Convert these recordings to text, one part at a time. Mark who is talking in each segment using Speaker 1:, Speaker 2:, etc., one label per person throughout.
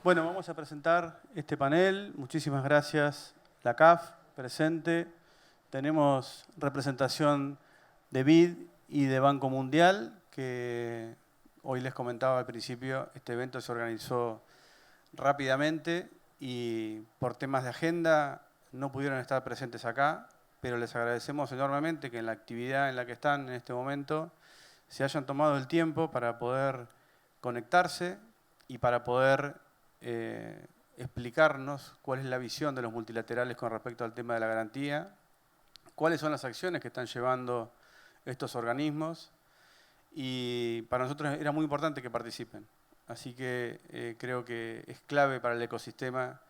Speaker 1: Bueno, vamos a presentar este panel. Muchísimas gracias. La CAF presente. Tenemos representación de BID y de Banco Mundial, que hoy les comentaba al principio, este evento se organizó rápidamente y por temas de agenda no pudieron estar presentes acá, pero les agradecemos enormemente que en la actividad en la que están en este momento se hayan tomado el tiempo para poder conectarse y para poder explicarnos cuál es la visión de los multilaterales con respecto al tema de la garantía, cuáles son las acciones que están llevando estos organismos, y para nosotros era muy importante que participen. Así que creo que es clave para el ecosistema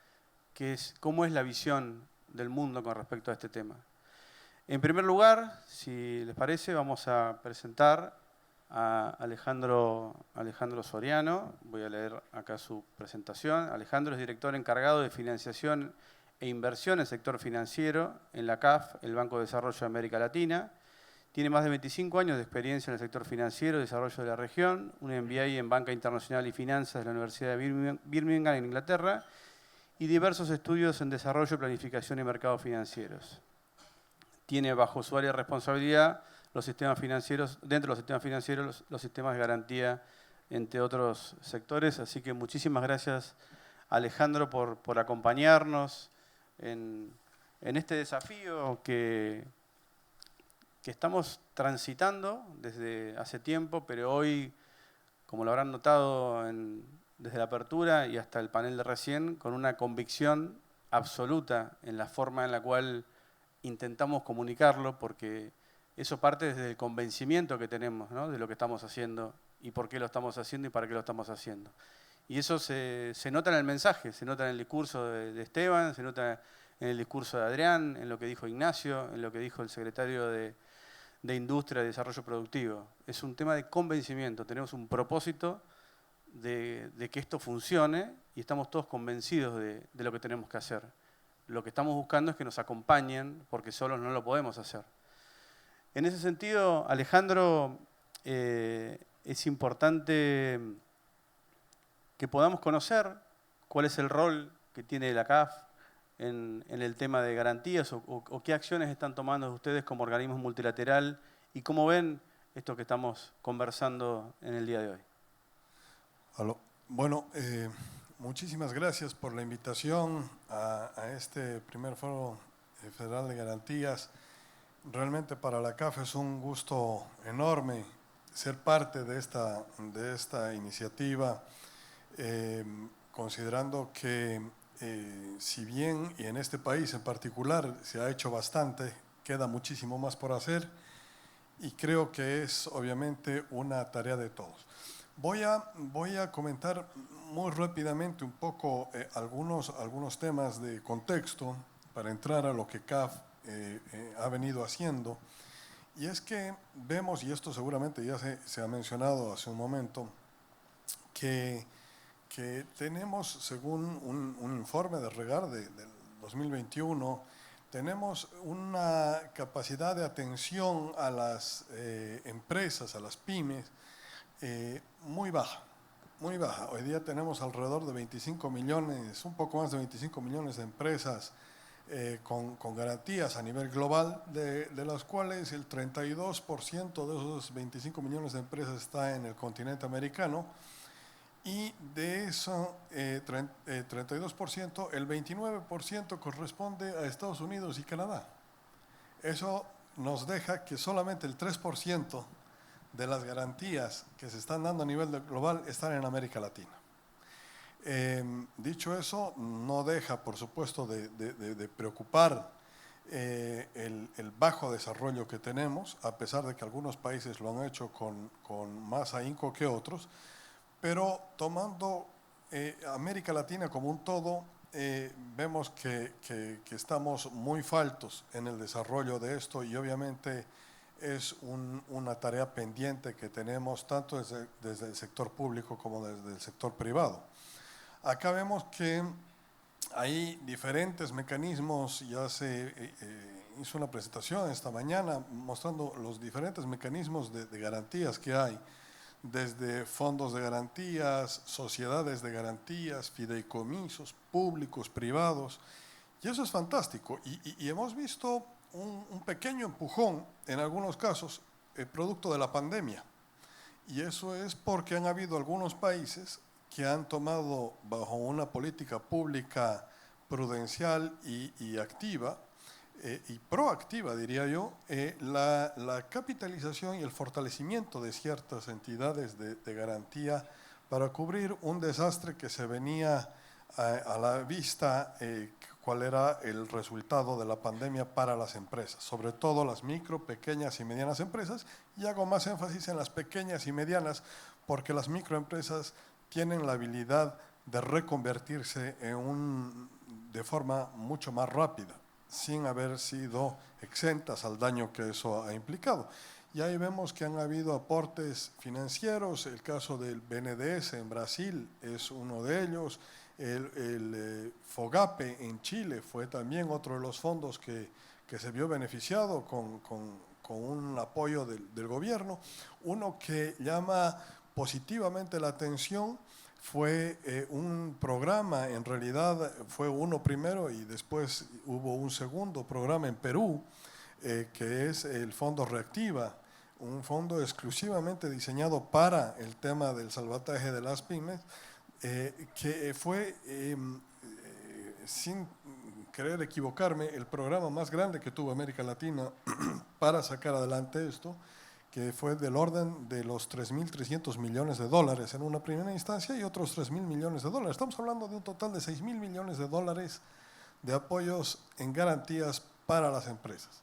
Speaker 1: cómo es la visión del mundo con respecto a este tema. En primer lugar, si les parece, vamos a presentar a Alejandro Soriano. Voy a leer acá su presentación. Alejandro es director encargado de financiación e inversión en el sector financiero en la CAF, el Banco de Desarrollo de América Latina. Tiene más de 25 años de experiencia en el sector financiero y desarrollo de la región, un MBA en Banca Internacional y Finanzas de la Universidad de Birmingham en Inglaterra y diversos estudios en desarrollo, planificación y mercados financieros. Tiene bajo su área de responsabilidad los sistemas financieros, dentro de los sistemas financieros, los sistemas de garantía, entre otros sectores. Así que muchísimas gracias, Alejandro, por acompañarnos en este desafío que estamos transitando desde hace tiempo, pero hoy, como lo habrán notado desde la apertura y hasta el panel de recién, con una convicción absoluta en la forma en la cual intentamos comunicarlo, porque eso parte desde el convencimiento que tenemos, ¿no?, de lo que estamos haciendo y por qué lo estamos haciendo y para qué lo estamos haciendo. Y eso se nota en el mensaje, se nota en el discurso de Esteban, se nota en el discurso de Adrián, en lo que dijo Ignacio, en lo que dijo el secretario de Industria y Desarrollo Productivo. Es un tema de convencimiento, tenemos un propósito de que esto funcione y estamos todos convencidos de lo que tenemos que hacer. Lo que estamos buscando es que nos acompañen, porque solos no lo podemos hacer. En ese sentido, Alejandro, es importante que podamos conocer cuál es el rol que tiene la CAF en el tema de garantías o qué acciones están tomando ustedes como organismo multilateral y cómo ven esto que estamos conversando en el día de hoy.
Speaker 2: Aló. Bueno, muchísimas gracias por la invitación a este primer foro federal de garantías. Realmente para la CAF es un gusto enorme ser parte de esta iniciativa, considerando que si bien y en este país en particular se ha hecho bastante, queda muchísimo más por hacer y creo que es obviamente una tarea de todos. Voy a comentar muy rápidamente un poco algunos temas de contexto para entrar a lo que CAF ha venido haciendo. Y es que vemos, y esto seguramente ya se ha mencionado hace un momento, que tenemos, según un informe de REGAR del 2021, tenemos una capacidad de atención a las empresas, a las pymes, muy baja, muy baja. Hoy día tenemos alrededor de 25 millones, un poco más de 25 millones de empresas con garantías a nivel global, de las cuales el 32% de esos 25 millones de empresas está en el continente americano. Y de eso 32%, el 29% corresponde a Estados Unidos y Canadá. Eso nos deja que solamente el 3% de las garantías que se están dando a nivel global están en América Latina. Dicho eso, no deja, por supuesto, de preocupar el bajo desarrollo que tenemos, a pesar de que algunos países lo han hecho con más ahínco que otros. Pero tomando América Latina como un todo, vemos que estamos muy faltos en el desarrollo de esto y obviamente es una tarea pendiente que tenemos tanto desde el sector público como desde el sector privado. Acá vemos que hay diferentes mecanismos, ya se hizo una presentación esta mañana mostrando los diferentes mecanismos de garantías que hay, desde fondos de garantías, sociedades de garantías, fideicomisos públicos, privados, y eso es fantástico. Y hemos visto un pequeño empujón en algunos casos, producto de la pandemia, y eso es porque han habido algunos países que han tomado bajo una política pública prudencial y activa, y proactiva, diría yo, la capitalización y el fortalecimiento de ciertas entidades de garantía para cubrir un desastre que se venía a la vista, cuál era el resultado de la pandemia para las empresas, sobre todo las micro, pequeñas y medianas empresas, y hago más énfasis en las pequeñas y medianas, porque las microempresas tienen la habilidad de reconvertirse de forma mucho más rápida, sin haber sido exentas al daño que eso ha implicado. Y ahí vemos que han habido aportes financieros, el caso del BNDES en Brasil es uno de ellos, el FOGAPE en Chile fue también otro de los fondos que se vio beneficiado con un apoyo del gobierno. Uno que llama positivamente la atención fue un programa, en realidad fue uno primero y después hubo un segundo programa en Perú, que es el Fondo Reactiva, un fondo exclusivamente diseñado para el tema del salvataje de las pymes, que fue, sin querer equivocarme, el programa más grande que tuvo América Latina para sacar adelante esto, que fue del orden de los 3.300 millones de dólares en una primera instancia y otros 3.000 millones de dólares. Estamos hablando de un total de 6.000 millones de dólares de apoyos en garantías para las empresas.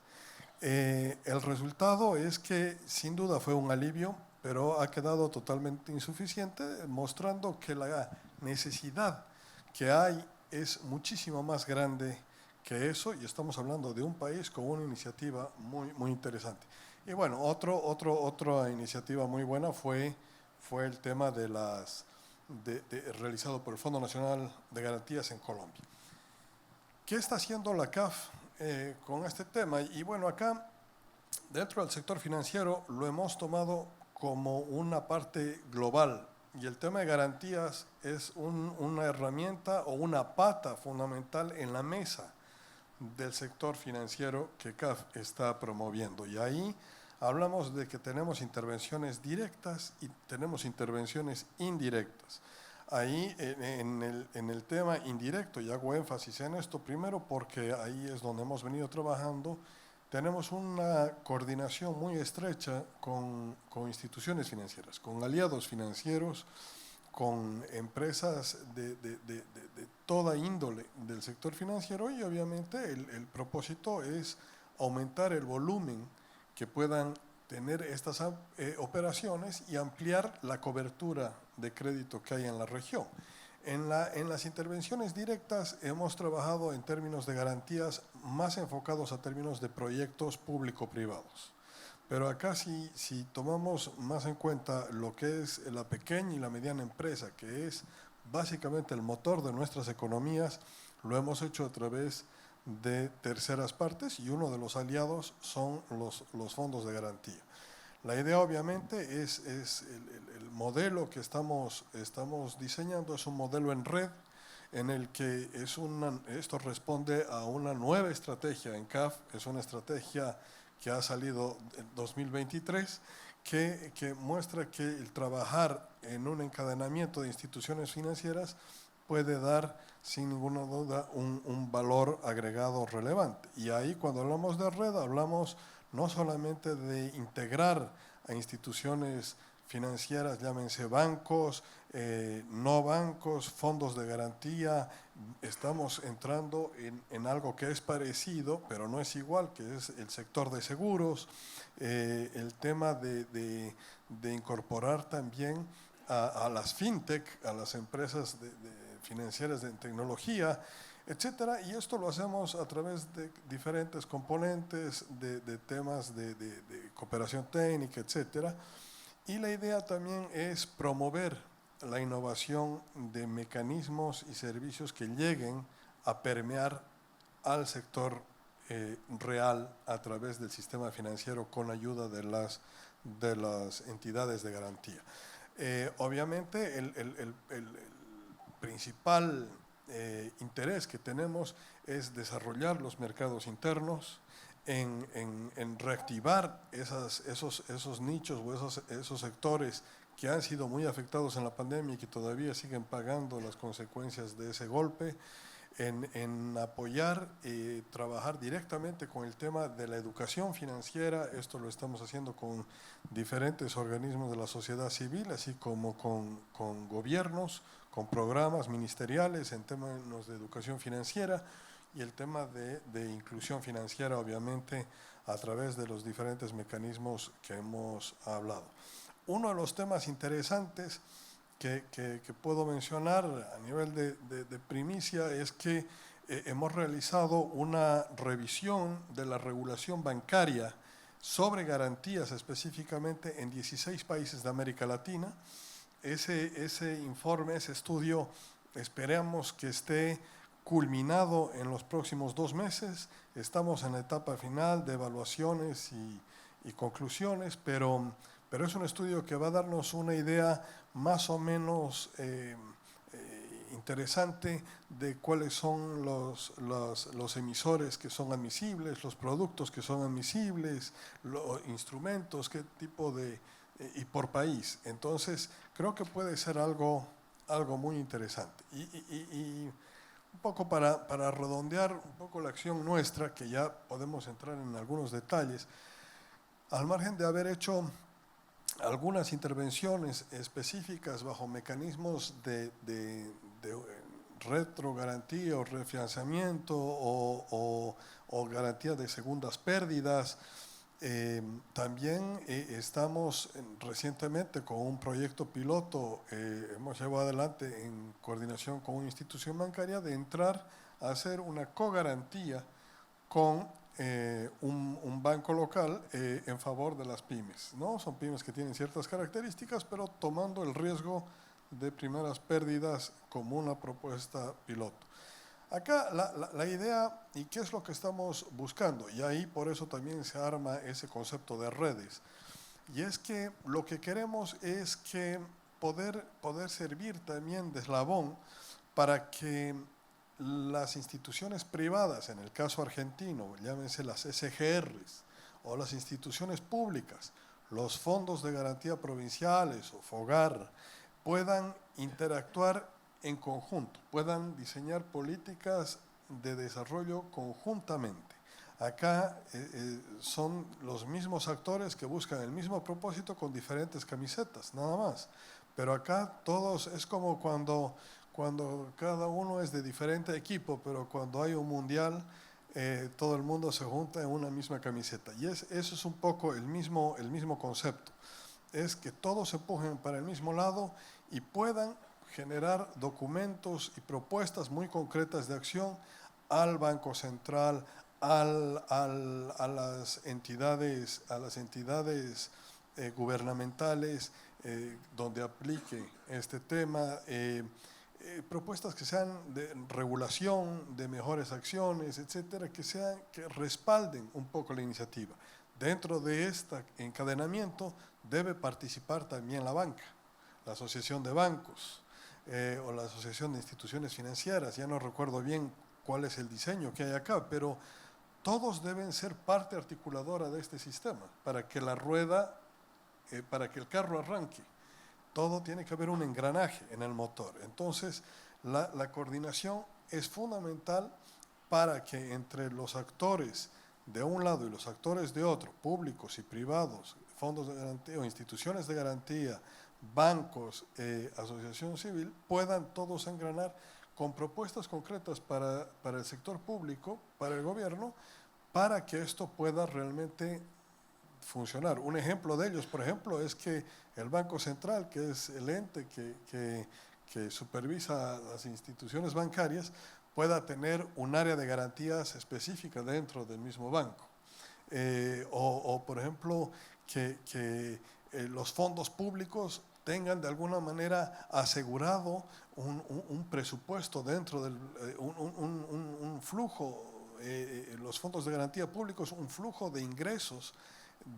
Speaker 2: El resultado es que sin duda fue un alivio, pero ha quedado totalmente insuficiente, mostrando que la necesidad que hay es muchísimo más grande que eso, y estamos hablando de un país con una iniciativa muy, muy interesante. Y bueno, otra iniciativa muy buena fue el tema realizado por el Fondo Nacional de Garantías en Colombia. ¿Qué está haciendo la CAF con este tema? Y bueno, acá dentro del sector financiero lo hemos tomado como una parte global, y el tema de garantías es una herramienta o una pata fundamental en la mesa del sector financiero que CAF está promoviendo. Y ahí hablamos de que tenemos intervenciones directas y tenemos intervenciones indirectas. Ahí en el tema indirecto, y hago énfasis en esto primero porque ahí es donde hemos venido trabajando, tenemos una coordinación muy estrecha con instituciones financieras, con aliados financieros, con empresas de toda índole del sector financiero, y obviamente el propósito es aumentar el volumen que puedan tener estas operaciones y ampliar la cobertura de crédito que hay en la región. En las intervenciones directas hemos trabajado en términos de garantías más enfocados a términos de proyectos público-privados. Pero acá si tomamos más en cuenta lo que es la pequeña y la mediana empresa, que es básicamente el motor de nuestras economías, lo hemos hecho a través de terceras partes, y uno de los aliados son los fondos de garantía. La idea obviamente es el modelo que estamos diseñando, es un modelo en red en el que esto responde a una nueva estrategia en CAF, es una estrategia que ha salido en 2023, que muestra que el trabajar en un encadenamiento de instituciones financieras puede dar sin ninguna duda un valor agregado relevante. Y ahí cuando hablamos de red hablamos no solamente de integrar a instituciones financieras, llámense bancos, no bancos, fondos de garantía. Estamos entrando en algo que es parecido, pero no es igual, que es el sector de seguros, el tema de incorporar también a las fintech, a las empresas financieras de tecnología, etcétera, y esto lo hacemos a través de diferentes componentes, de temas de cooperación técnica, etcétera. Y la idea también es promover la innovación de mecanismos y servicios que lleguen a permear al sector real a través del sistema financiero con ayuda de de las entidades de garantía. Obviamente el principal interés que tenemos es desarrollar los mercados internos, en reactivar esos nichos o esos sectores que han sido muy afectados en la pandemia y que todavía siguen pagando las consecuencias de ese golpe, en apoyar y trabajar directamente con el tema de la educación financiera. Esto lo estamos haciendo con diferentes organismos de la sociedad civil, así como con gobiernos, con programas ministeriales en términos de educación financiera, y el tema de inclusión financiera, obviamente, a través de los diferentes mecanismos que hemos hablado. Uno de los temas interesantes que puedo mencionar a nivel de primicia es que hemos realizado una revisión de la regulación bancaria sobre garantías específicamente en 16 países de América Latina. Ese informe, ese estudio, esperamos que esté culminado en los próximos 2 meses. Estamos en la etapa final de evaluaciones y conclusiones, pero es un estudio que va a darnos una idea más o menos interesante de cuáles son los emisores que son admisibles, los productos que son admisibles, los instrumentos, qué tipo de… y por país. Entonces, creo que puede ser algo muy interesante. Y un poco para redondear un poco la acción nuestra, que ya podemos entrar en algunos detalles, al margen de haber hecho algunas intervenciones específicas bajo mecanismos de retrogarantía o refinanciamiento o garantía de segundas pérdidas. También estamos recientemente con un proyecto piloto, hemos llevado adelante en coordinación con una institución bancaria, de entrar a hacer una cogarantía con un banco local en favor de las pymes, ¿no? Son pymes que tienen ciertas características, pero tomando el riesgo de primeras pérdidas como una propuesta piloto. Acá la idea, y qué es lo que estamos buscando, y ahí por eso también se arma ese concepto de redes, y es que lo que queremos es que poder servir también de eslabón para que las instituciones privadas, en el caso argentino, llámense las SGRs, o las instituciones públicas, los fondos de garantía provinciales o FOGAR, puedan interactuar en conjunto, puedan diseñar políticas de desarrollo conjuntamente. Acá son los mismos actores que buscan el mismo propósito con diferentes camisetas, nada más. Pero acá todos, es como cuando cada uno es de diferente equipo, pero cuando hay un mundial, todo el mundo se junta en una misma camiseta. Y eso es un poco el mismo concepto. Es que todos se empujen para el mismo lado y puedan generar documentos y propuestas muy concretas de acción al Banco Central, a las entidades gubernamentales donde aplique este tema, propuestas que sean de regulación, de mejores acciones, etcétera, que respalden un poco la iniciativa. Dentro de este encadenamiento debe participar también la banca, la Asociación de Bancos o la Asociación de Instituciones Financieras. Ya no recuerdo bien cuál es el diseño que hay acá, pero todos deben ser parte articuladora de este sistema para que la rueda, para que el carro arranque. Todo tiene que haber un engranaje en el motor. Entonces, la coordinación es fundamental para que entre los actores de un lado y los actores de otro, públicos y privados, fondos de garantía o instituciones de garantía, bancos, asociación civil, puedan todos engranar con propuestas concretas para el sector público, para el gobierno, para que esto pueda realmente funcionar. Un ejemplo de ellos, por ejemplo, es que el Banco Central, que es el ente que supervisa las instituciones bancarias, pueda tener un área de garantías específica dentro del mismo banco. O por ejemplo, que los fondos públicos tengan de alguna manera asegurado un presupuesto dentro del un flujo, los fondos de garantía públicos, un flujo de ingresos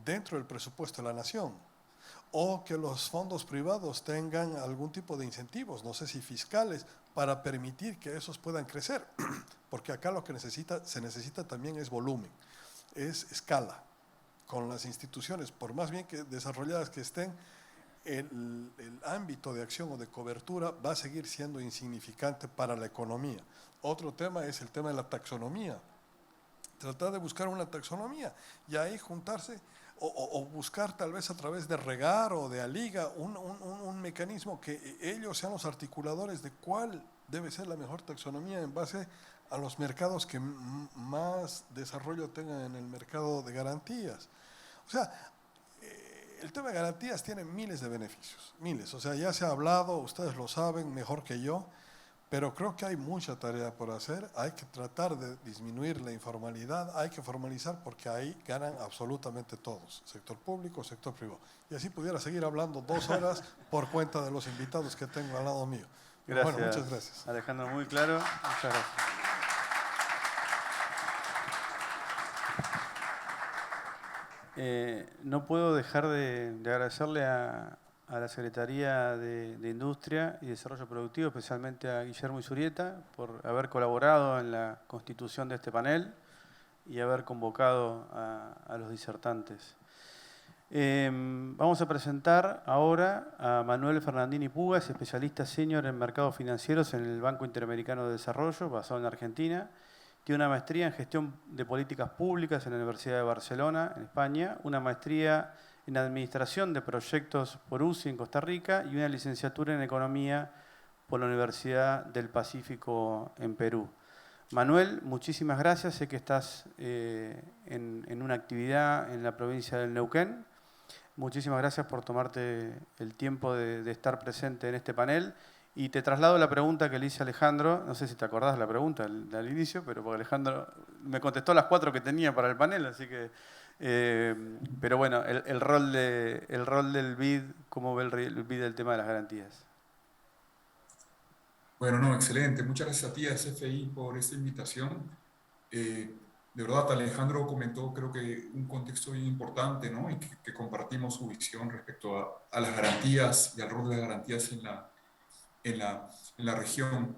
Speaker 2: dentro del presupuesto de la nación, o que los fondos privados tengan algún tipo de incentivos, no sé si fiscales, para permitir que esos puedan crecer, porque acá lo que se necesita también es volumen, es escala. Con las instituciones, por más bien que desarrolladas que estén, el ámbito de acción o de cobertura va a seguir siendo insignificante para la economía. Otro tema es el tema de la taxonomía. Tratar de buscar una taxonomía y ahí juntarse o buscar tal vez a través de Regar o de Aliga un mecanismo que ellos sean los articuladores de cuál debe ser la mejor taxonomía en base a los mercados que más desarrollo tengan en el mercado de garantías. O sea, el tema de garantías tiene miles de beneficios, miles. O sea, ya se ha hablado, ustedes lo saben mejor que yo, pero creo que hay mucha tarea por hacer. Hay que tratar de disminuir la informalidad, hay que formalizar porque ahí ganan absolutamente todos, sector público, sector privado. Y así pudiera seguir hablando 2 horas por cuenta de los invitados que tengo al lado mío.
Speaker 1: Gracias.
Speaker 2: Bueno, muchas gracias.
Speaker 1: Alejandro, muy claro. Muchas gracias. No puedo dejar de agradecerle a la Secretaría de Industria y Desarrollo Productivo, especialmente a Guillermo Izurieta, por haber colaborado en la constitución de este panel y haber convocado a los disertantes. Vamos a presentar ahora a Manuel Fernandini Pugas, especialista senior en mercados financieros en el Banco Interamericano de Desarrollo, basado en Argentina. Tiene una maestría en gestión de políticas públicas en la Universidad de Barcelona, en España, una maestría en administración de proyectos por UCI en Costa Rica y una licenciatura en economía por la Universidad del Pacífico en Perú. Manuel, muchísimas gracias. Sé que estás en una actividad en la provincia del Neuquén. Muchísimas gracias por tomarte el tiempo de estar presente en este panel. Y te traslado la pregunta que le hice a Alejandro. No sé si te acordás de la pregunta al inicio, pero porque Alejandro me contestó las 4 que tenía para el panel, así que... pero bueno, el rol del BID, ¿cómo ve el BID del tema de las garantías?
Speaker 3: Bueno, no, excelente. Muchas gracias a ti, a CFI, por esta invitación. De verdad, Alejandro comentó, creo que un contexto bien importante, ¿no? Y que compartimos su visión respecto a las garantías y al rol de las garantías en la región.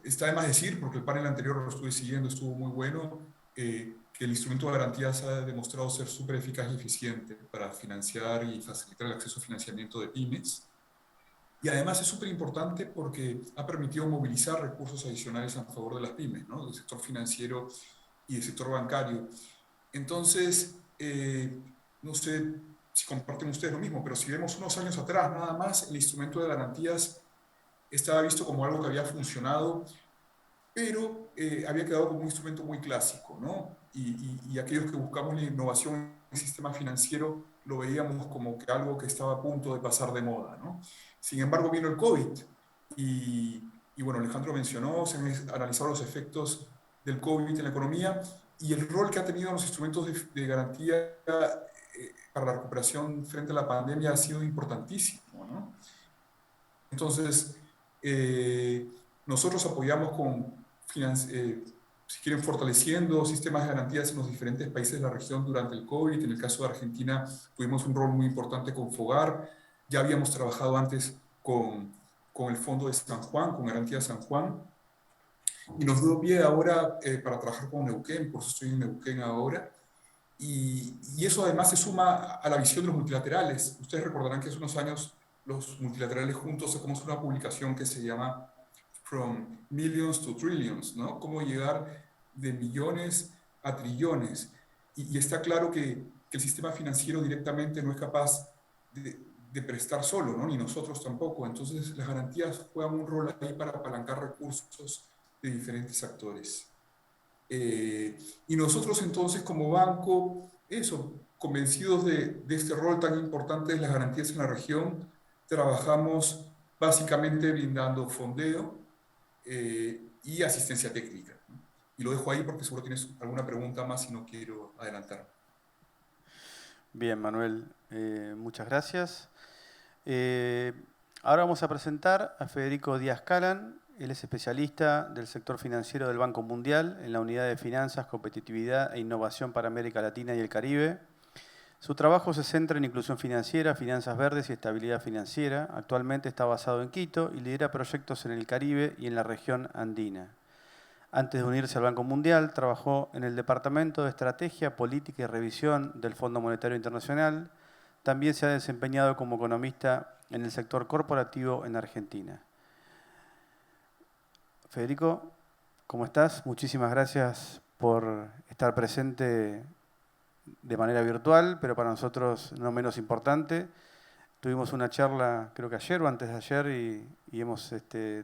Speaker 3: Está de más decir, porque el panel anterior lo estuve siguiendo, estuvo muy bueno, que el instrumento de garantías ha demostrado ser súper eficaz y eficiente para financiar y facilitar el acceso a financiamiento de pymes. Y además es súper importante porque ha permitido movilizar recursos adicionales a favor de las pymes, ¿no? Del sector financiero y del sector bancario. Entonces, no sé si comparten ustedes lo mismo, pero si vemos unos años atrás nada más, el instrumento de garantías estaba visto como algo que había funcionado, pero había quedado como un instrumento muy clásico, ¿no? Y aquellos que buscamos la innovación en el sistema financiero lo veíamos como que algo que estaba a punto de pasar de moda, ¿no? Sin embargo, vino el COVID y bueno, Alejandro mencionó, se han analizado los efectos del COVID en la economía y el rol que ha tenido los instrumentos de garantía para la recuperación frente a la pandemia ha sido importantísimo, ¿no? Entonces, nosotros apoyamos si quieren, fortaleciendo sistemas de garantías en los diferentes países de la región durante el COVID. En el caso de Argentina, tuvimos un rol muy importante con FOGAR. Ya habíamos trabajado antes con el Fondo de San Juan, con Garantía San Juan. Y nos dio pie ahora para trabajar con Neuquén, por eso estoy en Neuquén ahora. Y eso además se suma a la visión de los multilaterales. Ustedes recordarán que hace unos años los multilaterales juntos sacamos una publicación que se llama From Millions to Trillions, ¿no? Cómo llegar de millones a trillones. Y está claro que el sistema financiero directamente no es capaz de prestar solo, ¿no? Ni nosotros tampoco. Entonces las garantías juegan un rol ahí para apalancar recursos de diferentes actores. Y nosotros entonces como banco, convencidos de este rol tan importante de las garantías en la región, trabajamos básicamente brindando fondeo y asistencia técnica, ¿no? Y lo dejo ahí porque seguro tienes alguna pregunta más y no quiero adelantar.
Speaker 1: Bien, Manuel, muchas gracias. Ahora vamos a presentar a Federico Díaz Calan. Él es especialista del sector financiero del Banco Mundial en la Unidad de Finanzas, Competitividad e Innovación para América Latina y el Caribe. Su trabajo se centra en inclusión financiera, finanzas verdes y estabilidad financiera. Actualmente está basado en Quito y lidera proyectos en el Caribe y en la región andina. Antes de unirse al Banco Mundial, trabajó en el Departamento de Estrategia, Política y Revisión del Fondo Monetario Internacional. También se ha desempeñado como economista en el sector corporativo en Argentina. Federico, ¿cómo estás? Muchísimas gracias por estar presente de manera virtual, pero para nosotros no menos importante. Tuvimos una charla, creo que ayer o antes de ayer, y hemos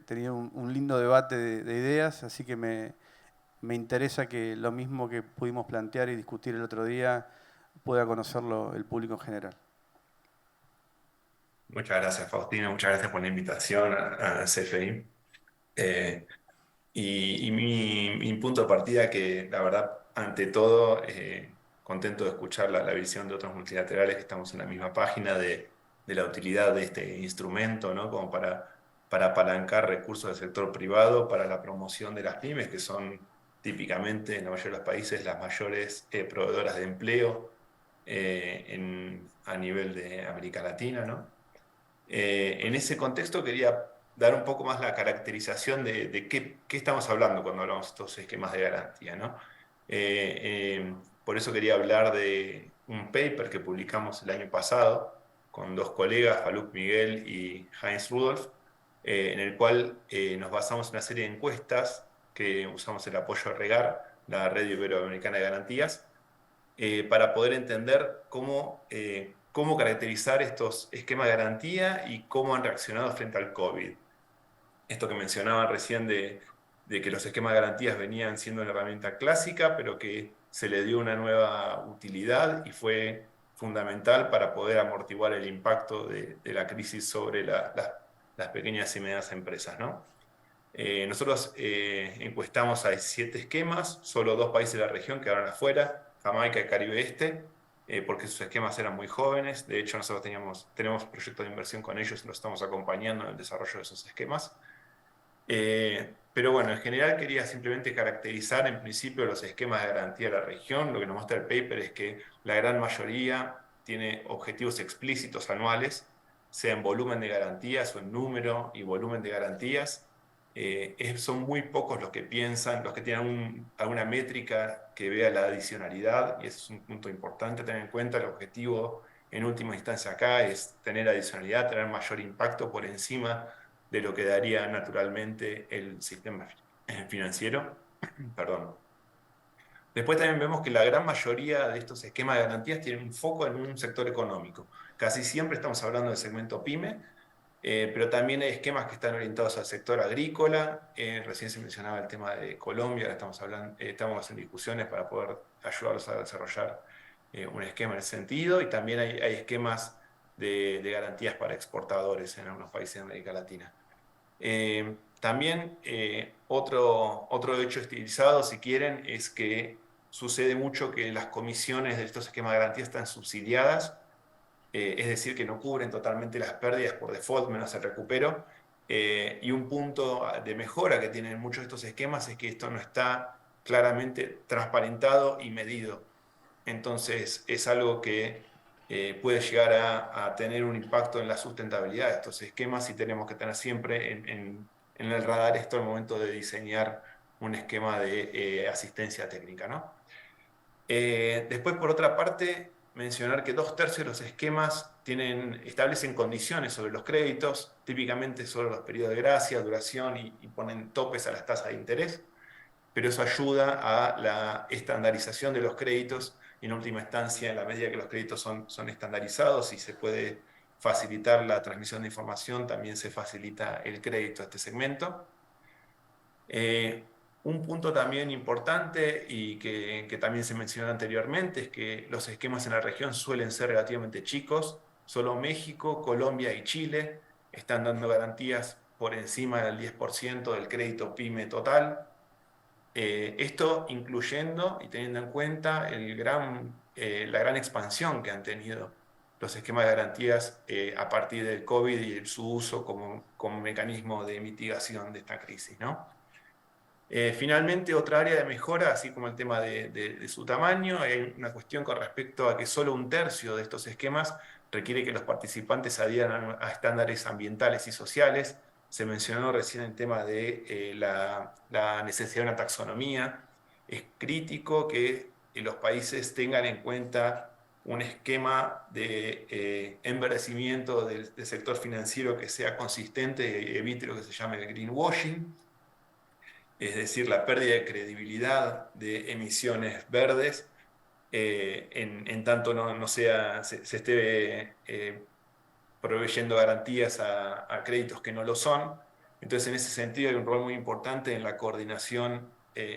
Speaker 1: tenido un lindo debate de ideas, así que me interesa que lo mismo que pudimos plantear y discutir el otro día pueda conocerlo el público en general.
Speaker 4: Muchas gracias, Faustino. Muchas gracias por la invitación a CFI. Y mi punto de partida, que la verdad, ante todo, contento de escuchar la visión de otros multilaterales que estamos en la misma página de la utilidad de este instrumento, ¿no? Como para apalancar recursos del sector privado para la promoción de las pymes, que son típicamente en la mayoría de los países las mayores proveedoras de empleo a nivel de América Latina, ¿no? En ese contexto quería dar un poco más la caracterización de qué estamos hablando cuando hablamos de estos esquemas de garantía, ¿no? Por eso quería hablar de un paper que publicamos el año pasado con dos colegas, Faluk Miguel y Heinz Rudolf, en el cual nos basamos en una serie de encuestas que usamos el apoyo de REGAR, la Red Iberoamericana de Garantías, para poder entender cómo caracterizar estos esquemas de garantía y cómo han reaccionado frente al COVID. Esto que mencionaban recién de que los esquemas de garantías venían siendo una herramienta clásica, pero que se le dio una nueva utilidad y fue fundamental para poder amortiguar el impacto de la crisis sobre las pequeñas y medianas empresas, ¿no? Nosotros encuestamos a 17 esquemas, solo 2 países de la región quedaron afuera, Jamaica y Caribe Este, porque sus esquemas eran muy jóvenes. De hecho, nosotros tenemos proyectos de inversión con ellos y los estamos acompañando en el desarrollo de esos esquemas. Pero bueno, en general quería simplemente caracterizar en principio los esquemas de garantía de la región. Lo que nos muestra el paper es que la gran mayoría tiene objetivos explícitos anuales, sea en volumen de garantías o en número y volumen de garantías. Son muy pocos los que piensan, los que tienen alguna métrica que vea la adicionalidad, y ese es un punto importante a tener en cuenta. El objetivo en última instancia acá es tener adicionalidad, tener mayor impacto por encima de lo que daría naturalmente el sistema financiero. Perdón. Después también vemos que la gran mayoría de estos esquemas de garantías tienen un foco en un sector económico. Casi siempre estamos hablando del segmento PYME, pero también hay esquemas que están orientados al sector agrícola. Recién se mencionaba el tema de Colombia, ahora estamos en discusiones para poder ayudarlos a desarrollar un esquema en ese sentido, y también hay esquemas de garantías para exportadores en algunos países de América Latina. También otro hecho estilizado, si quieren, es que sucede mucho que las comisiones de estos esquemas de garantía están subsidiadas, es decir, que no cubren totalmente las pérdidas por default, menos el recupero. Y un punto de mejora que tienen muchos de estos esquemas es que esto no está claramente transparentado y medido. Entonces es algo que puede llegar a tener un impacto en la sustentabilidad de estos esquemas, y tenemos que tener siempre en el radar esto al momento de diseñar un esquema de asistencia técnica, ¿no? Después, por otra parte, mencionar que 2/3 de los esquemas establecen condiciones sobre los créditos, típicamente sobre los periodos de gracia, duración, y ponen topes a las tasas de interés, pero eso ayuda a la estandarización de los créditos, y en última instancia, en la medida que los créditos son estandarizados y se puede facilitar la transmisión de información, también se facilita el crédito a este segmento. Un punto también importante y que también se mencionó anteriormente es que los esquemas en la región suelen ser relativamente chicos. Solo México, Colombia y Chile están dando garantías por encima del 10% del crédito PYME total. Esto incluyendo y teniendo en cuenta la gran expansión que han tenido los esquemas de garantías a partir del COVID y su uso como mecanismo de mitigación de esta crisis, ¿no? Finalmente, otra área de mejora, así como el tema de su tamaño, hay una cuestión con respecto a que solo 1/3 de estos esquemas requiere que los participantes adhieran a estándares ambientales y sociales. Se mencionó recién el tema de la necesidad de una taxonomía. Es crítico que los países tengan en cuenta un esquema de enverdecimiento del sector financiero que sea consistente y evite lo que se llama el greenwashing, es decir, la pérdida de credibilidad de emisiones verdes, en tanto no sea, se esté proveyendo garantías a créditos que no lo son. Entonces, en ese sentido, hay un rol muy importante en la coordinación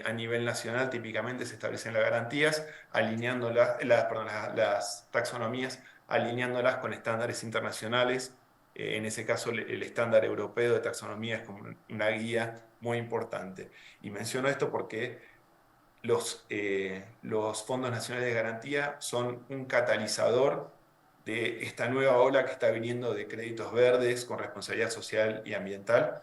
Speaker 4: a nivel nacional. Típicamente se establecen las garantías, las taxonomías, alineándolas con estándares internacionales. En ese caso, el estándar europeo de taxonomía es como una guía muy importante. Y menciono esto porque los fondos nacionales de garantía son un catalizador de esta nueva ola que está viniendo de créditos verdes con responsabilidad social y ambiental.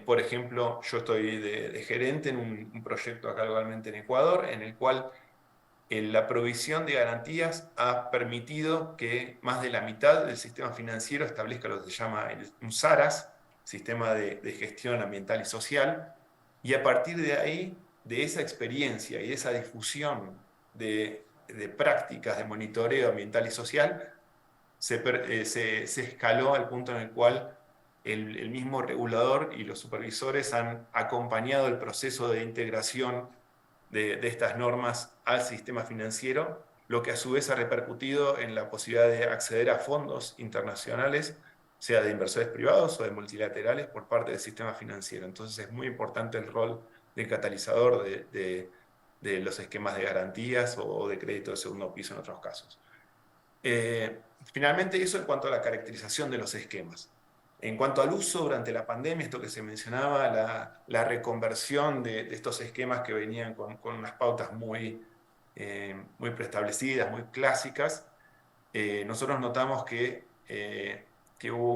Speaker 4: Por ejemplo, yo estoy de gerente en un proyecto acá localmente en Ecuador, en el cual la provisión de garantías ha permitido que más de la mitad del sistema financiero establezca lo que se llama un SARAS, Sistema de Gestión Ambiental y Social, y a partir de ahí, de esa experiencia y de esa difusión de prácticas de monitoreo ambiental y social, se escaló al punto en el cual el mismo regulador y los supervisores han acompañado el proceso de integración de estas normas al sistema financiero, lo que a su vez ha repercutido en la posibilidad de acceder a fondos internacionales, sea de inversores privados o de multilaterales por parte del sistema financiero. Entonces es muy importante el rol de catalizador de los esquemas de garantías o de crédito de segundo piso en otros casos. Finalmente, eso en cuanto a la caracterización de los esquemas. En cuanto al uso durante la pandemia, esto que se mencionaba, la reconversión de estos esquemas que venían con unas pautas muy preestablecidas, muy clásicas, nosotros notamos que hubo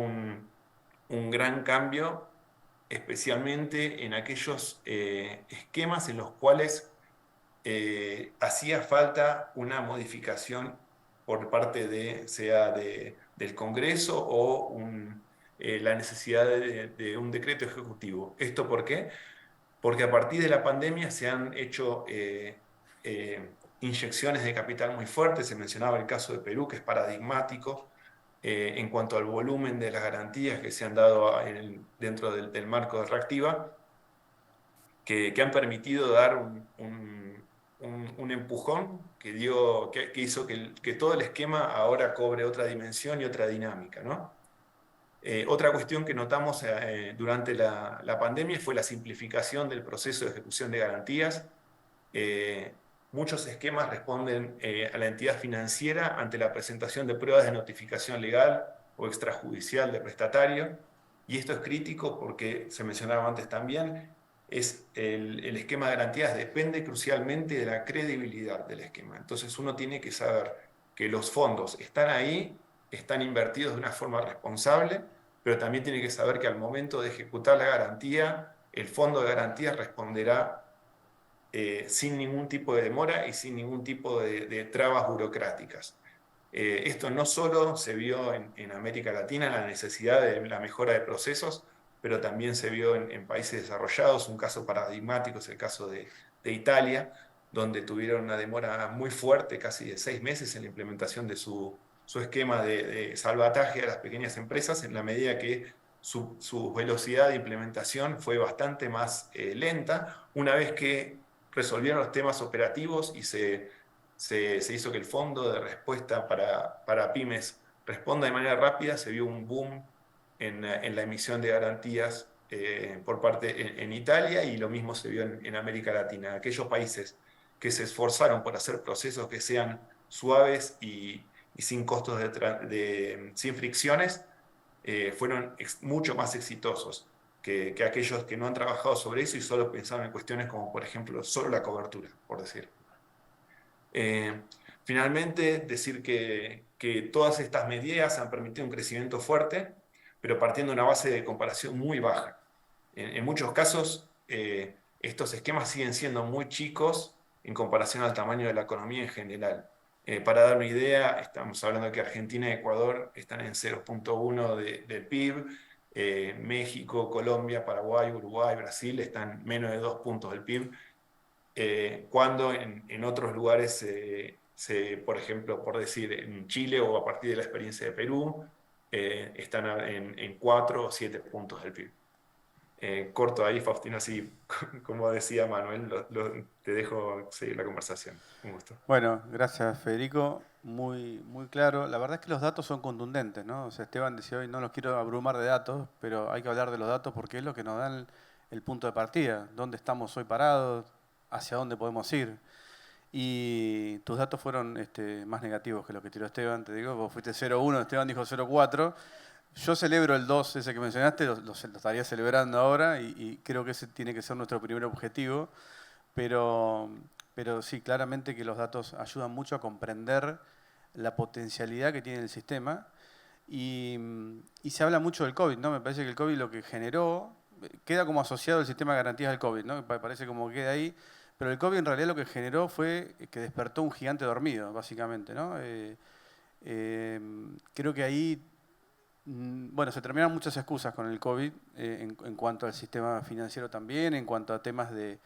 Speaker 4: un gran cambio, especialmente en aquellos esquemas en los cuales hacía falta una modificación por parte del Congreso o la necesidad de un decreto ejecutivo. ¿Esto por qué? Porque a partir de la pandemia se han hecho inyecciones de capital muy fuertes. Se mencionaba el caso de Perú, que es paradigmático en cuanto al volumen de las garantías que se han dado dentro del marco de Reactiva, que han permitido dar un empujón que hizo que todo el esquema ahora cobre otra dimensión y otra dinámica, ¿no? Otra cuestión que notamos durante la pandemia fue la simplificación del proceso de ejecución de garantías. Muchos esquemas responden a la entidad financiera ante la presentación de pruebas de notificación legal o extrajudicial de prestatario, y esto es crítico porque, se mencionaba antes también, el esquema de garantías depende crucialmente de la credibilidad del esquema. Entonces uno tiene que saber que los fondos están ahí, están invertidos de una forma responsable, pero también tiene que saber que al momento de ejecutar la garantía, el fondo de garantía responderá sin ningún tipo de demora y sin ningún tipo de trabas burocráticas. Esto no solo se vio en América Latina, la necesidad de la mejora de procesos, pero también se vio en países desarrollados. Un caso paradigmático es el caso de Italia, donde tuvieron una demora muy fuerte, casi de 6 meses, en la implementación de su esquema de salvataje a las pequeñas empresas, en la medida que su velocidad de implementación fue bastante más lenta. Una vez que resolvieron los temas operativos y se hizo que el fondo de respuesta para pymes responda de manera rápida, se vio un boom en la emisión de garantías por parte en Italia, y lo mismo se vio en América Latina. Aquellos países que se esforzaron por hacer procesos que sean suaves y sin costos sin fricciones, fueron mucho más exitosos que aquellos que no han trabajado sobre eso y solo pensaron en cuestiones como, por ejemplo, solo la cobertura, por decir. Finalmente, decir que todas estas medidas han permitido un crecimiento fuerte, pero partiendo de una base de comparación muy baja. En muchos casos, estos esquemas siguen siendo muy chicos en comparación al tamaño de la economía en general. Para dar una idea, estamos hablando de que Argentina y Ecuador están en 0,1 del PIB, México, Colombia, Paraguay, Uruguay, Brasil están menos de 2 puntos del PIB, cuando en otros lugares, por ejemplo, por decir, en Chile o a partir de la experiencia de Perú, están en 4 o 7 puntos del PIB. Corto ahí, Faustino, así como decía Manuel, te dejo seguir la conversación. Un gusto.
Speaker 1: Bueno, gracias Federico, muy, muy claro. La verdad es que los datos son contundentes, ¿no? O sea, Esteban decía hoy, no los quiero abrumar de datos, pero hay que hablar de los datos porque es lo que nos dan el punto de partida, dónde estamos hoy parados, hacia dónde podemos ir. Y tus datos fueron más negativos que lo que tiró Esteban, te digo, vos fuiste 0,1, Esteban dijo 0,4. Yo celebro el 2, ese que mencionaste, lo estaría celebrando ahora y creo que ese tiene que ser nuestro primer objetivo, pero, pero sí, claramente que los datos ayudan mucho a comprender la potencialidad que tiene el sistema y se habla mucho del COVID, ¿no? Me parece que el COVID lo que generó, queda como asociado el sistema de garantías del COVID, ¿no? Parece como que queda ahí, pero el COVID en realidad lo que generó fue que despertó un gigante dormido, básicamente, ¿no? Creo que ahí bueno, se terminaron muchas excusas con el COVID en cuanto al sistema financiero también, en cuanto a temas de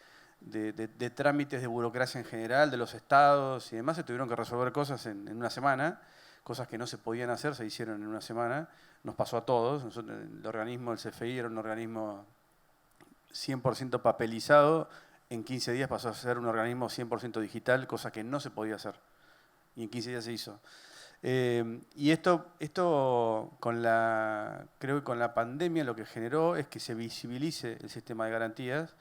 Speaker 1: trámites de burocracia en general, de los estados y demás. Se tuvieron que resolver cosas en una semana, cosas que no se podían hacer, se hicieron en una semana. Nos pasó a todos. El organismo, el CFI, era un organismo 100% papelizado. En 15 días pasó a ser un organismo 100% digital, cosa que no se podía hacer. Y en 15 días se hizo. Y esto creo que con la pandemia lo que generó es que se visibilice el sistema de garantías,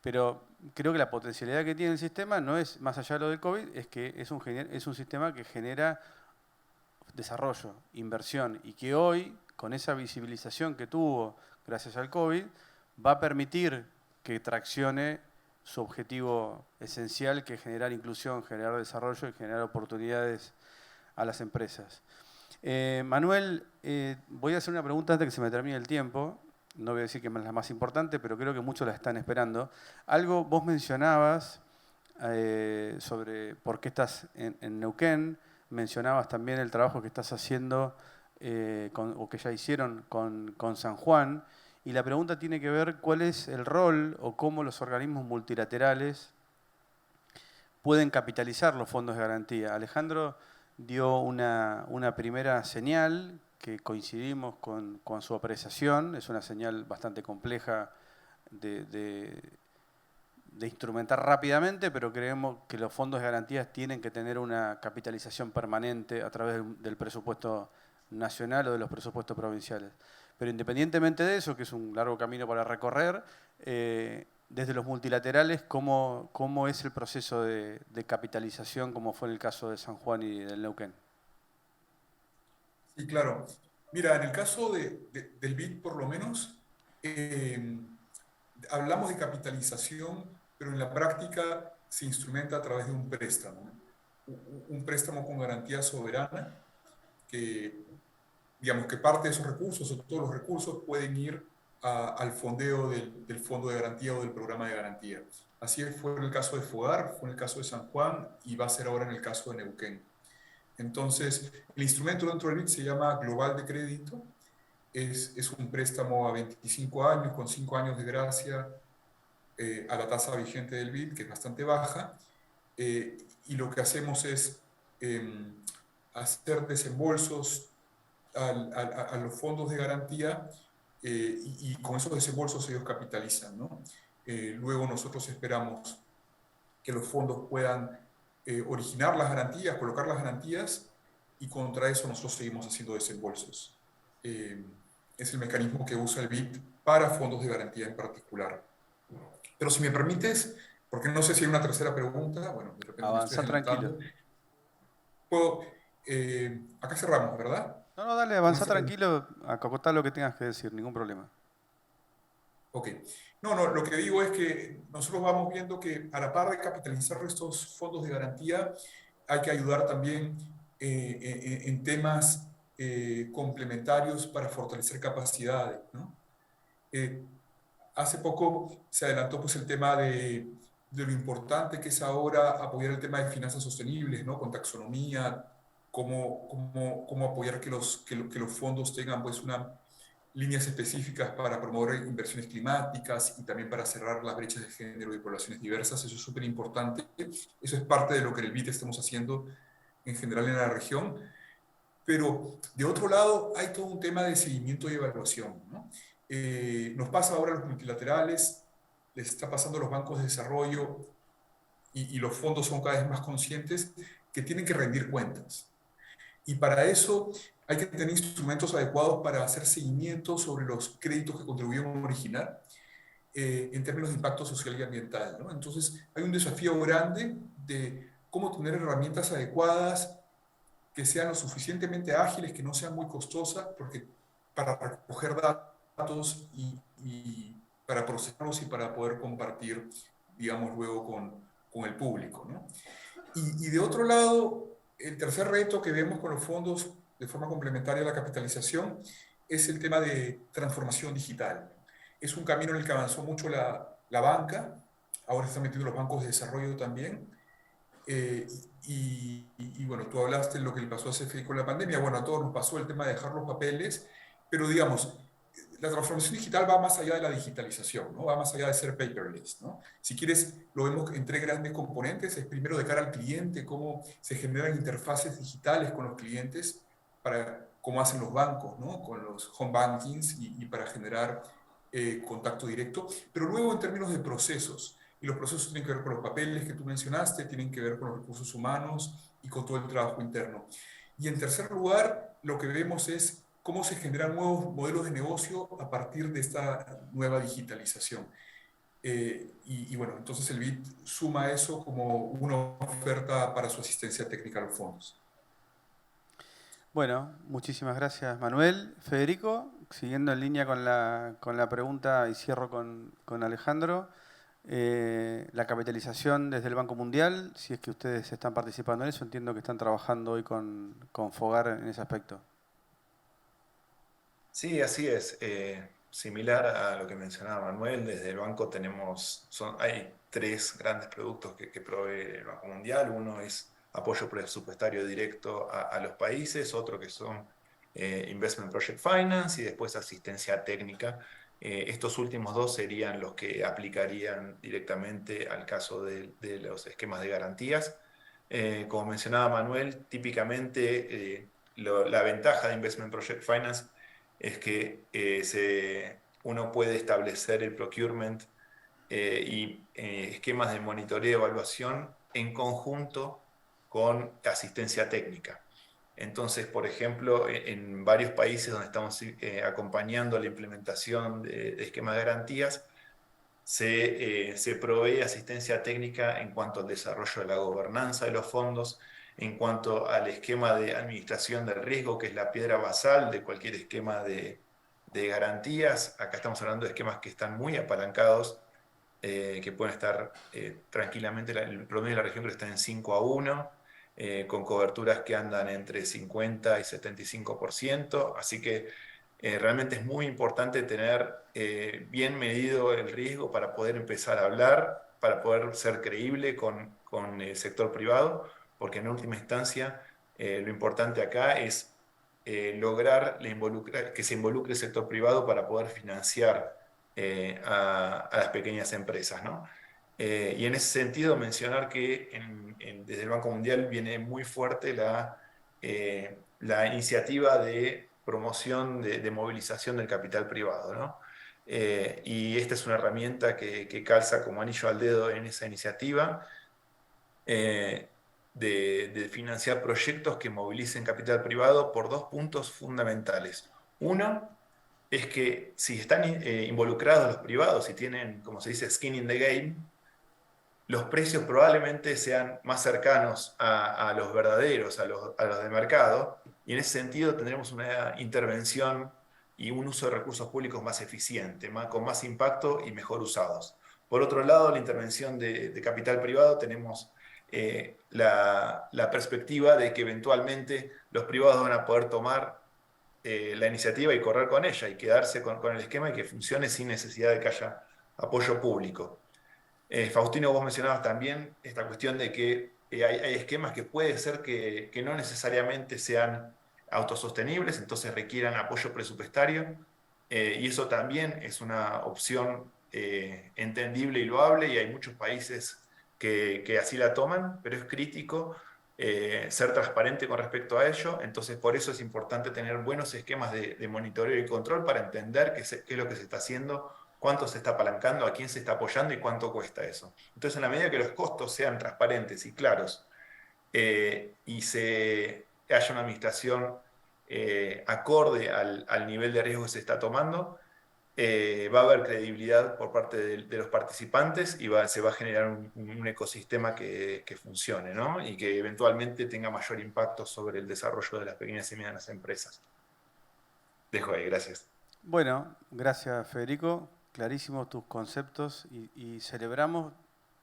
Speaker 1: pero creo que la potencialidad que tiene el sistema no es, más allá de lo del COVID, es que es un sistema que genera desarrollo, inversión, y que hoy, con esa visibilización que tuvo gracias al COVID, va a permitir que traccione su objetivo esencial, que es generar inclusión, generar desarrollo y generar oportunidades a las empresas. Manuel, voy a hacer una pregunta antes de que se me termine el tiempo. No voy a decir que es la más importante, pero creo que muchos la están esperando. Algo vos mencionabas sobre por qué estás en Neuquén, mencionabas también el trabajo que estás haciendo o que ya hicieron con San Juan, y la pregunta tiene que ver cuál es el rol o cómo los organismos multilaterales pueden capitalizar los fondos de garantía. Alejandro dio una primera señal que coincidimos con su apreciación. Es una señal bastante compleja de instrumentar rápidamente, pero creemos que los fondos de garantías tienen que tener una capitalización permanente a través del presupuesto nacional o de los presupuestos provinciales. Pero independientemente de eso, que es un largo camino para recorrer, desde los multilaterales, ¿cómo es el proceso de capitalización, como fue en el caso de San Juan y del Neuquén?
Speaker 3: Sí, claro. Mira, en el caso del BID, por lo menos, hablamos de capitalización, pero en la práctica se instrumenta a través de un préstamo. Un préstamo con garantía soberana, que, digamos, que parte de esos recursos o todos los recursos pueden ir al fondeo del fondo de garantía o del programa de garantía. Así fue en el caso de FOGAR, fue en el caso de San Juan y va a ser ahora en el caso de Neuquén. Entonces, el instrumento dentro del BID se llama Global de Crédito. Es un préstamo a 25 años, con 5 años de gracia a la tasa vigente del BID, que es bastante baja. Y lo que hacemos es hacer desembolsos a los fondos de garantía y con esos desembolsos ellos capitalizan, ¿no? Luego nosotros esperamos que los fondos puedan originar las garantías, colocar las garantías y contra eso nosotros seguimos haciendo desembolsos. Es el mecanismo que usa el BID para fondos de garantía en particular. Pero si me permites, porque no sé si hay una tercera pregunta, bueno, de repente
Speaker 1: Avanza tranquilo.
Speaker 3: Puedo, acá cerramos, ¿verdad?
Speaker 1: No, dale, avanza tranquilo, acotar lo que tengas que decir, ningún problema.
Speaker 3: Ok. No, lo que digo es que nosotros vamos viendo que a la par de capitalizar estos fondos de garantía, hay que ayudar también en temas complementarios para fortalecer capacidades, ¿no? hace poco se adelantó pues el tema de lo importante que es ahora apoyar el tema de finanzas sostenibles, ¿no? Con taxonomía, cómo apoyar que los fondos tengan pues líneas específicas para promover inversiones climáticas y también para cerrar las brechas de género y poblaciones diversas. Eso es súper importante. Eso es parte de lo que en el BIT estamos haciendo en general en la región. Pero de otro lado, hay todo un tema de seguimiento y evaluación, ¿no? Nos pasa ahora a los multilaterales, les está pasando a los bancos de desarrollo y los fondos son cada vez más conscientes que tienen que rendir cuentas. Y para eso hay que tener instrumentos adecuados para hacer seguimiento sobre los créditos que contribuyeron a originar en términos de impacto social y ambiental, ¿no? Entonces, hay un desafío grande de cómo tener herramientas adecuadas que sean lo suficientemente ágiles, que no sean muy costosas, porque para recoger datos y para procesarlos y para poder compartir, digamos, luego con el público, ¿no? Y de otro lado, el tercer reto que vemos con los fondos de forma complementaria a la capitalización es el tema de transformación digital. Es un camino en el que avanzó mucho la banca, ahora se están metiendo los bancos de desarrollo también, eh, bueno, tú hablaste de lo que le pasó a CFI con la pandemia. Bueno, a todos nos pasó el tema de dejar los papeles, pero digamos, la transformación digital va más allá de la digitalización, ¿no? Va más allá de ser paperless, ¿no? Si quieres, lo vemos en tres grandes componentes. Es primero de cara al cliente, cómo se generan interfaces digitales con los clientes, para cómo hacen los bancos, ¿no? Con los home bankings y para generar contacto directo. Pero luego en términos de procesos, y los procesos tienen que ver con los papeles que tú mencionaste, tienen que ver con los recursos humanos y con todo el trabajo interno. Y en tercer lugar, lo que vemos es cómo se generan nuevos modelos de negocio a partir de esta nueva digitalización. Bueno, entonces el BID suma eso como una oferta para su asistencia técnica a los fondos.
Speaker 1: Bueno, muchísimas gracias, Manuel. Federico, siguiendo en línea con la pregunta y cierro con Alejandro. La capitalización desde el Banco Mundial, si es que ustedes están participando en eso, entiendo que están trabajando hoy con Fogar en ese aspecto.
Speaker 4: Sí, así es. Similar a lo que mencionaba Manuel, desde el banco hay tres grandes productos que provee el Banco Mundial. Uno es apoyo presupuestario directo a los países, otro que son Investment Project Finance y después asistencia técnica. Estos últimos dos serían los que aplicarían directamente al caso de los esquemas de garantías. Como mencionaba Manuel, típicamente la ventaja de Investment Project Finance es que uno puede establecer el procurement y esquemas de monitoreo y evaluación en conjunto con asistencia técnica. Entonces, por ejemplo, en varios países donde estamos acompañando la implementación de esquemas de garantías, se provee asistencia técnica en cuanto al desarrollo de la gobernanza de los fondos, en cuanto al esquema de administración del riesgo, que es la piedra basal de cualquier esquema de garantías. Acá estamos hablando de esquemas que están muy apalancados, que pueden estar tranquilamente, el promedio de la región creo que está en 5-1, con coberturas que andan entre 50 y 75%, así que realmente es muy importante tener bien medido el riesgo para poder empezar a hablar, para poder ser creíble con el sector privado, porque en última instancia lo importante acá es lograr que se involucre el sector privado para poder financiar a las pequeñas empresas, ¿no? Y en ese sentido mencionar que desde el Banco Mundial viene muy fuerte la iniciativa de promoción de movilización del capital privado, ¿no? Y esta es una herramienta que calza como anillo al dedo en esa iniciativa de financiar proyectos que movilicen capital privado por dos puntos fundamentales. Uno es que si están involucrados los privados y tienen, como se dice, skin in the game, los precios probablemente sean más cercanos a los verdaderos, a los de mercado, y en ese sentido tendremos una intervención y un uso de recursos públicos más eficiente, con más impacto y mejor usados. Por otro lado, la intervención de capital privado, tenemos la perspectiva de que eventualmente los privados van a poder tomar la iniciativa y correr con ella y quedarse con el esquema y que funcione sin necesidad de que haya apoyo público. Faustino, vos mencionabas también esta cuestión de que hay esquemas que puede ser que no necesariamente sean autosostenibles, entonces requieran apoyo presupuestario, y eso también es una opción entendible y loable, y hay muchos países que así la toman, pero es crítico ser transparente con respecto a ello, entonces por eso es importante tener buenos esquemas de monitoreo y control para entender qué es lo que se está haciendo, cuánto se está apalancando, a quién se está apoyando y cuánto cuesta eso. Entonces, en la medida que los costos sean transparentes y claros y haya una administración acorde al nivel de riesgo que se está tomando, va a haber credibilidad por parte de los participantes y se va a generar un ecosistema que funcione, ¿no? Y que eventualmente tenga mayor impacto sobre el desarrollo de las pequeñas y medianas empresas. Dejo ahí, gracias.
Speaker 1: Bueno, gracias Federico, clarísimos tus conceptos y celebramos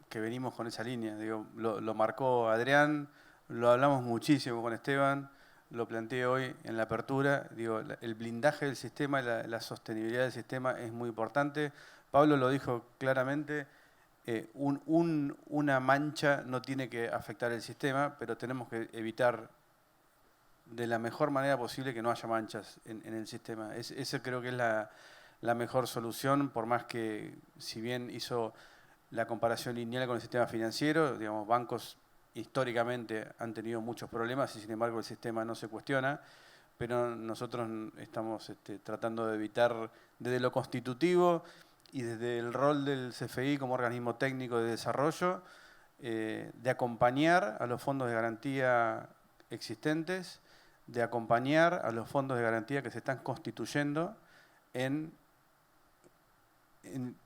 Speaker 1: que venimos con esa línea. Digo, lo marcó Adrián, lo hablamos muchísimo con Esteban, lo planteé hoy en la apertura. Digo, el blindaje del sistema y la sostenibilidad del sistema es muy importante. Pablo lo dijo claramente, una mancha no tiene que afectar el sistema, pero tenemos que evitar de la mejor manera posible que no haya manchas en el sistema. Esa creo que es la mejor solución, por más que, si bien hizo la comparación lineal con el sistema financiero, digamos, bancos históricamente han tenido muchos problemas y sin embargo el sistema no se cuestiona, pero nosotros estamos tratando de evitar desde lo constitutivo y desde el rol del CFI como organismo técnico de desarrollo, de acompañar a los fondos de garantía existentes, de acompañar a los fondos de garantía que se están constituyendo en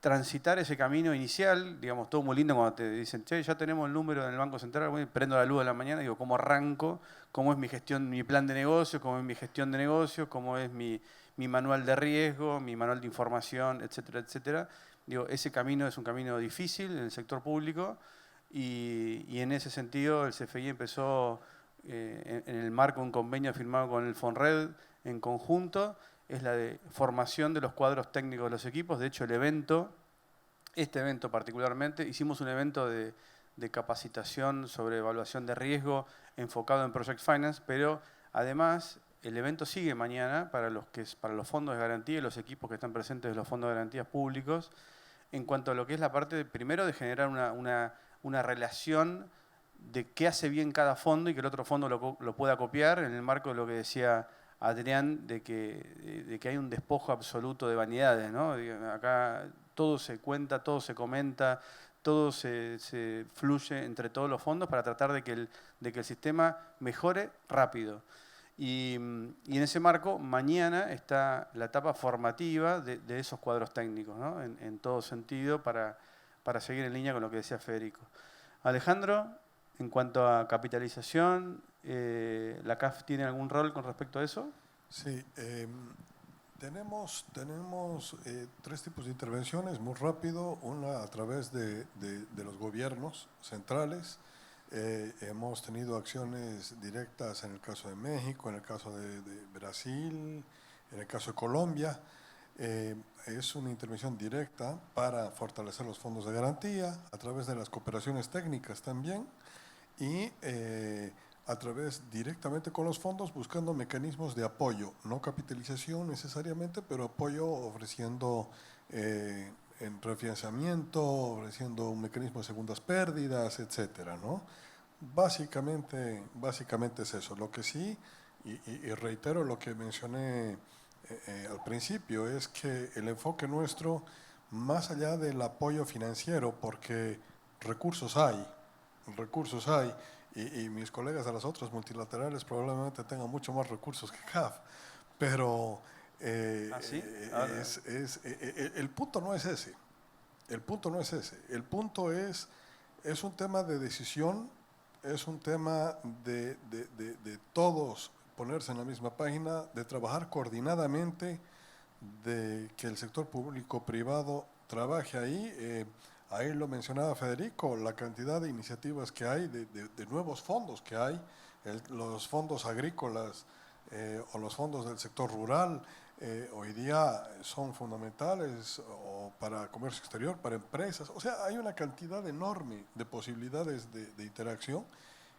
Speaker 1: transitar ese camino inicial. Digamos, todo muy lindo cuando te dicen, che, ya tenemos el número en el Banco Central, bueno, prendo la luz de la mañana, digo, ¿cómo arranco? ¿Cómo es mi gestión, mi plan de negocio? ¿Cómo es mi gestión de negocio? ¿Cómo es mi manual de riesgo, mi manual de información, etcétera, etcétera? Digo, ese camino es un camino difícil en el sector público y en ese sentido el CFI empezó en el marco de un convenio firmado con el FONRED en conjunto, es la de formación de los cuadros técnicos de los equipos. De hecho, este evento particularmente, hicimos un evento de capacitación sobre evaluación de riesgo enfocado en Project Finance, pero además el evento sigue mañana para los fondos de garantía y los equipos que están presentes de los fondos de garantías públicos, en cuanto a lo que es la parte, primero, de generar una relación de qué hace bien cada fondo y que el otro fondo lo pueda copiar, en el marco de lo que decía Adrián, de que hay un despojo absoluto de vanidades, ¿no? Acá todo se cuenta, todo se comenta, todo se fluye entre todos los fondos para tratar de que el sistema mejore rápido. Y en ese marco, mañana está la etapa formativa de esos cuadros técnicos, ¿no? En todo sentido, para seguir en línea con lo que decía Federico. Alejandro, en cuanto a capitalización, ¿la CAF tiene algún rol con respecto a eso?
Speaker 2: Sí, tenemos tres tipos de intervenciones, muy rápido. Una a través de los gobiernos centrales. Hemos tenido acciones directas en el caso de México, en el caso de Brasil, en el caso de Colombia. Es una intervención directa para fortalecer los fondos de garantía, a través de las cooperaciones técnicas también, y a través directamente con los fondos, buscando mecanismos de apoyo, no capitalización necesariamente, pero apoyo ofreciendo en refinanciamiento, ofreciendo un mecanismo de segundas pérdidas, etcétera, ¿no? Básicamente es eso. Lo que sí, y reitero lo que mencioné al principio, es que el enfoque nuestro, más allá del apoyo financiero, porque recursos hay, y mis colegas de las otras multilaterales probablemente tengan mucho más recursos que CAF, pero
Speaker 1: ¿Ah, sí?
Speaker 2: el punto no es ese. El punto no es ese. El punto es un tema de decisión, es un tema de todos ponerse en la misma página, de trabajar coordinadamente, de que el sector público-privado trabaje ahí. Ahí lo mencionaba Federico, la cantidad de iniciativas que hay, de nuevos fondos que hay, los fondos agrícolas o los fondos del sector rural, hoy día son fundamentales o para comercio exterior, para empresas. O sea, hay una cantidad enorme de posibilidades de interacción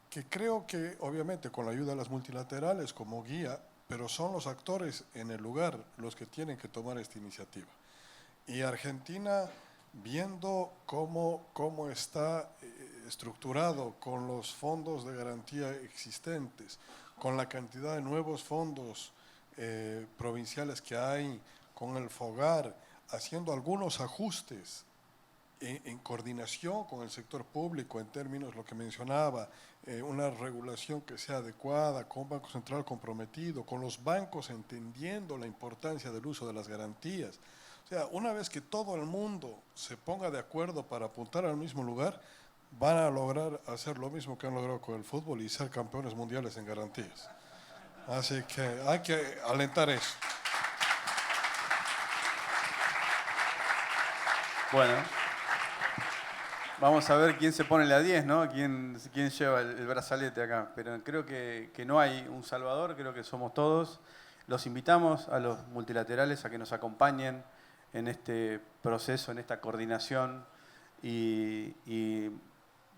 Speaker 2: que creo que obviamente con la ayuda de las multilaterales como guía, pero son los actores en el lugar los que tienen que tomar esta iniciativa. Y Argentina, viendo cómo está estructurado con los fondos de garantía existentes, con la cantidad de nuevos fondos provinciales que hay, con el FOGAR, haciendo algunos ajustes en coordinación con el sector público en términos, lo que mencionaba, una regulación que sea adecuada, con un Banco Central comprometido, con los bancos entendiendo la importancia del uso de las garantías. O sea, una vez que todo el mundo se ponga de acuerdo para apuntar al mismo lugar, van a lograr hacer lo mismo que han logrado con el fútbol y ser campeones mundiales en garantías. Así que hay que alentar eso.
Speaker 1: Bueno, vamos a ver quién se pone la 10, ¿no? ¿Quién lleva el brazalete acá? Pero creo que no hay un salvador, creo que somos todos. Los invitamos a los multilaterales a que nos acompañen en este proceso, en esta coordinación y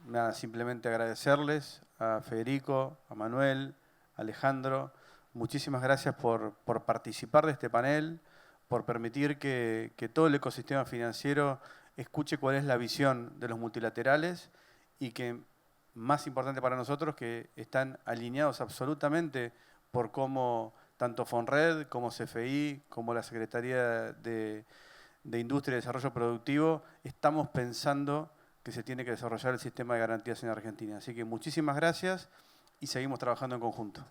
Speaker 1: nada, simplemente agradecerles a Federico, a Manuel, a Alejandro. Muchísimas gracias por participar de este panel, por permitir que todo el ecosistema financiero escuche cuál es la visión de los multilaterales y que, más importante para nosotros, que están alineados absolutamente por cómo tanto FONRED como CFI, como la Secretaría de Industria y Desarrollo Productivo, estamos pensando que se tiene que desarrollar el sistema de garantías en Argentina. Así que muchísimas gracias y seguimos trabajando en conjunto.